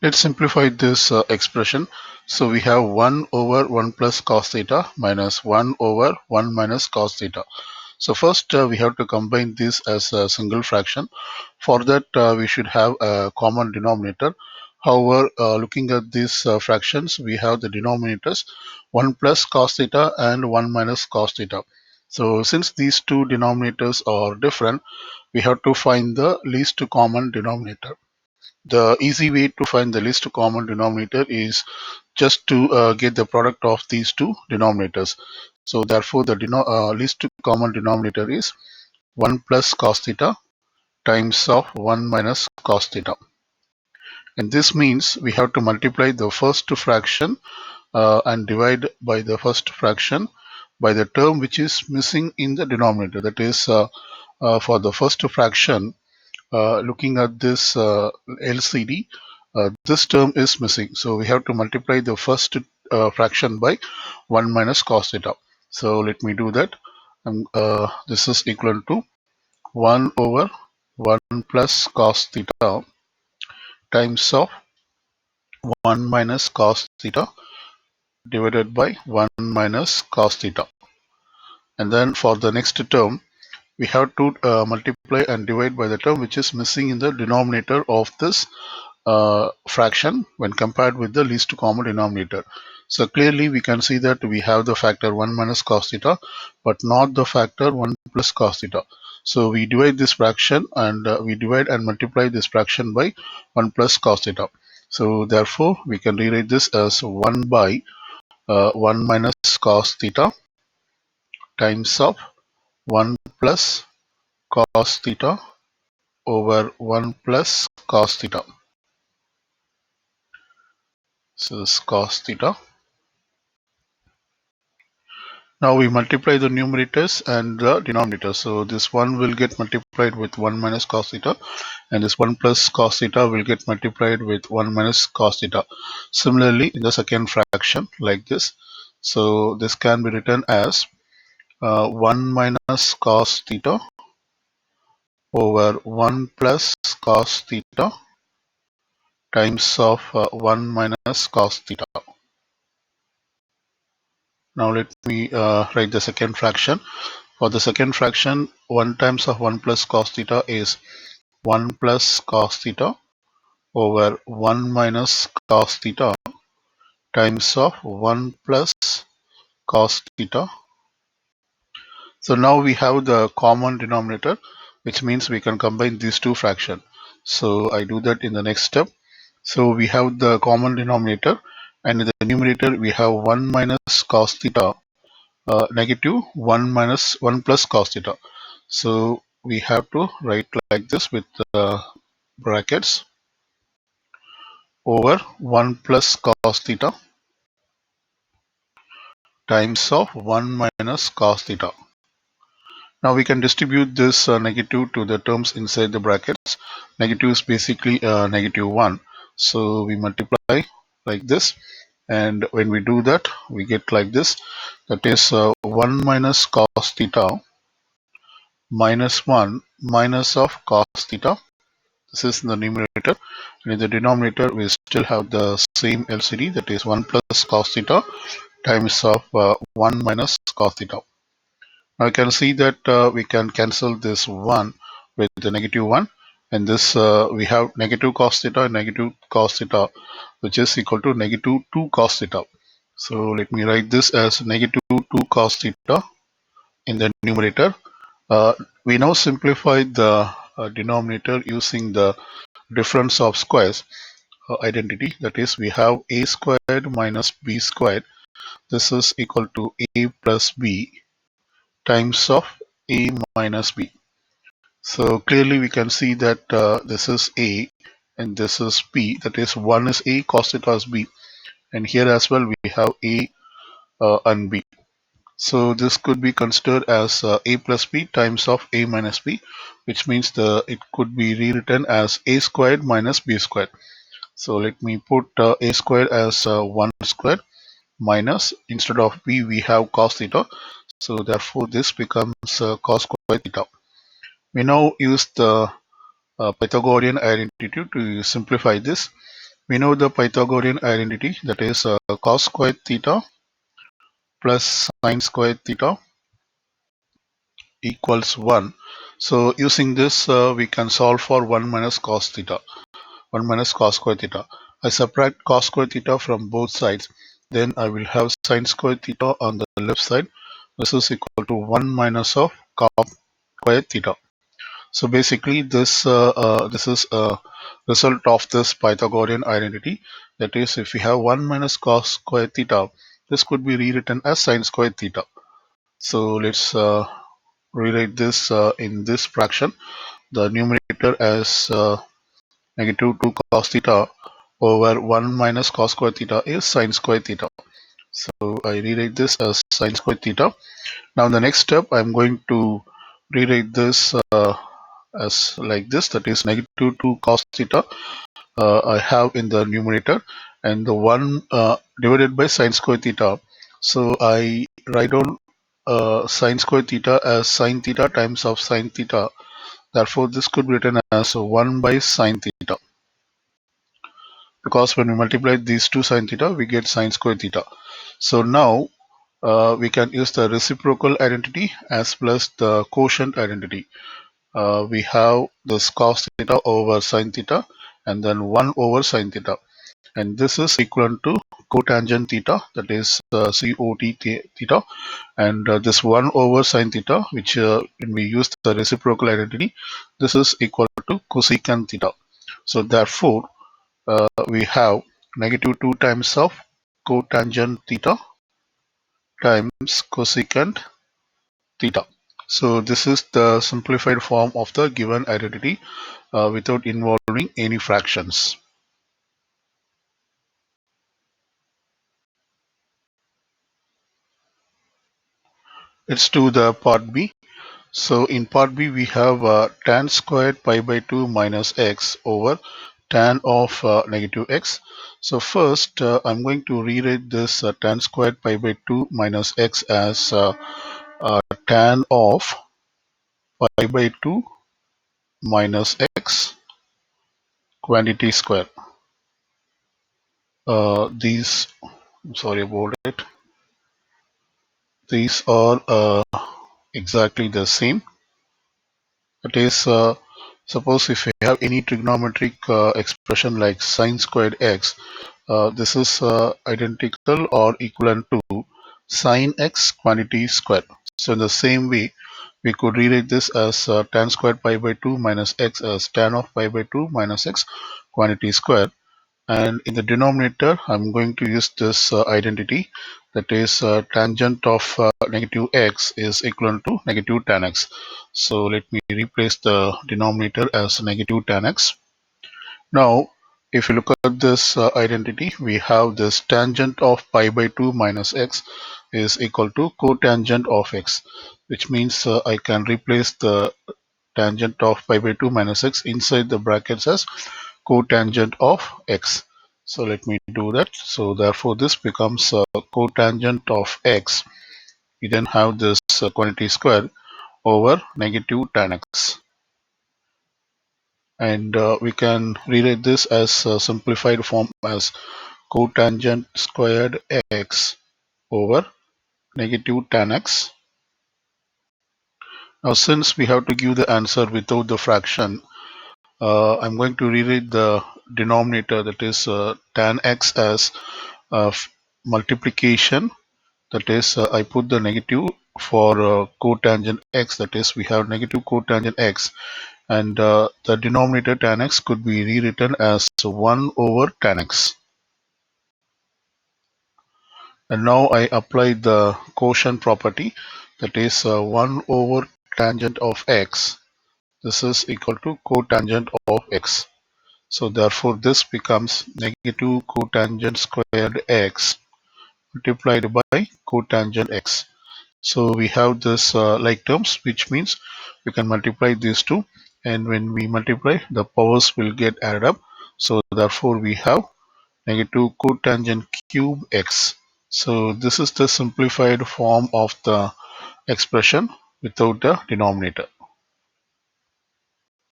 Let's simplify this expression. So we have 1 over 1 plus cos theta minus 1 over 1 minus cos theta. So first we have to combine this as a single fraction. For that we should have a common denominator. However, looking at these fractions, we have the denominators 1 plus cos theta and 1 minus cos theta. So since these two denominators are different, we have to find the least common denominator. The easy way to find the least common denominator is just to get the product of these two denominators. So therefore the least common denominator is 1 plus cos theta times of 1 minus cos theta. And this means we have to multiply the first fraction and divide by the first fraction by the term which is missing in the denominator. That is, for the first fraction, looking at this LCD, this term is missing. So we have to multiply the first fraction by 1 minus cos theta. So let me do that. This is equal to 1 over 1 plus cos theta times of 1 minus cos theta divided by 1 minus cos theta. And then for the next term, we have to multiply and divide by the term which is missing in the denominator of this fraction when compared with the least common denominator. So clearly we can see that we have the factor 1 minus cos theta but not the factor 1 plus cos theta. So we divide this fraction and we divide and multiply this fraction by 1 plus cos theta. So therefore we can rewrite this as 1 by 1 minus cos theta times of 1 plus cos theta over 1 plus cos theta. So this is cos theta. Now we multiply the numerators and the denominators. So this 1 will get multiplied with 1 minus cos theta, and this 1 plus cos theta will get multiplied with 1 minus cos theta. Similarly, in the second fraction, like this. So this can be written as 1 minus cos theta over 1 plus cos theta times of 1 minus cos theta. Now let me write the second fraction. For the second fraction, 1 times of 1 plus cos theta is 1 plus cos theta over 1 minus cos theta times of 1 plus cos theta. So now we have the common denominator, which means we can combine these two fractions. So I do that in the next step. So we have the common denominator, and in the numerator we have 1 minus cos theta negative 1 minus 1 plus cos theta. So we have to write like this with brackets over 1 plus cos theta times of 1 minus cos theta. Now we can distribute this negative to the terms inside the brackets. Negative is basically negative 1. So we multiply like this, and when we do that we get like this. That is 1 minus cos theta minus 1 minus of cos theta. This is in the numerator, and in the denominator we still have the same LCD, that is 1 plus cos theta times of 1 minus cos theta. Now you can see that we can cancel this 1 with the negative 1, and this we have negative cos theta and negative cos theta, which is equal to negative 2 cos theta. So let me write this as negative 2 cos theta in the numerator. We now simplify the denominator using the difference of squares identity. That is, we have a squared minus b squared. This is equal to a plus b times of a minus b. So clearly we can see that this is a and this is b. That is, one is a, cos theta is b, and here as well we have a and b. So this could be considered as a plus b times of a minus b, which means it could be rewritten as a squared minus b squared. So let me put a squared as 1 squared minus, instead of b we have cos theta. So therefore this becomes cos squared theta. We now use the Pythagorean identity to simplify this. We know the Pythagorean identity, that is cos squared theta plus sin squared theta equals 1. So using this, we can solve for 1 minus cos theta, 1 minus cos square theta. I subtract cos square theta from both sides. Then I will have sin square theta on the left side. This is equal to 1 minus of cos square theta. So basically this is a result of this Pythagorean identity. That is, if we have 1 minus cos square theta, this could be rewritten as sin square theta. So let's rewrite this in this fraction. The numerator as negative 2 cos theta over 1 minus cos square theta is sin square theta. So I rewrite this as sin square theta. Now the next step, I'm going to rewrite this as like this, that is negative 2 cos theta I have in the numerator, and the 1 divided by sin square theta. So I write down sin square theta as sin theta times of sin theta. Therefore this could be written as 1 by sin theta, because when we multiply these two sin theta we get sin square theta. So now we can use the reciprocal identity as plus the quotient identity. We have this cos theta over sin theta and then 1 over sin theta, and this is equivalent to cotangent theta, that is COT theta, and this 1 over sin theta, which when we use the reciprocal identity, this is equal to cosecant theta. So therefore we have negative 2 times of cotangent theta times cosecant theta. So this is the simplified form of the given identity without involving any fractions. Let's do the part B. So in part B we have tan squared pi by 2 minus x over tan of negative x. So first I'm going to rewrite this tan squared pi by 2 minus x as tan of pi by 2 minus x quantity square. These, sorry about it, these are exactly the same. That is, suppose if we have any trigonometric expression like sine squared x, this is identical or equivalent to sine x quantity square. So in the same way, we could rewrite this as tan squared pi by 2 minus x as tan of pi by 2 minus x quantity square. And in the denominator, I'm going to use this identity, that is tangent of negative x is equivalent to negative tan x. So let me replace the denominator as negative tan x. Now if you look at this identity, we have this tangent of pi by 2 minus x is equal to cotangent of x, which means I can replace the tangent of pi by 2 minus x inside the brackets as cotangent of x. So let me do that. So therefore this becomes cotangent of x. We then have this quantity square over negative tan x, and we can rewrite this as a simplified form as cotangent squared x over negative tan x. Now since we have to give the answer without the fraction, I'm going to rewrite the denominator, that is tan x, as multiplication. That is, I put the negative for cotangent x, that is we have negative cotangent x, and the denominator tan x could be rewritten as 1 over tan x. And now I apply the quotient property, that is 1 over tangent of x. This is equal to cotangent of x. So therefore this becomes negative cotangent squared x multiplied by cotangent x. So we have this like terms, which means we can multiply these two, and when we multiply the powers will get added up. So therefore we have negative cotangent cube x. So this is the simplified form of the expression without the denominator.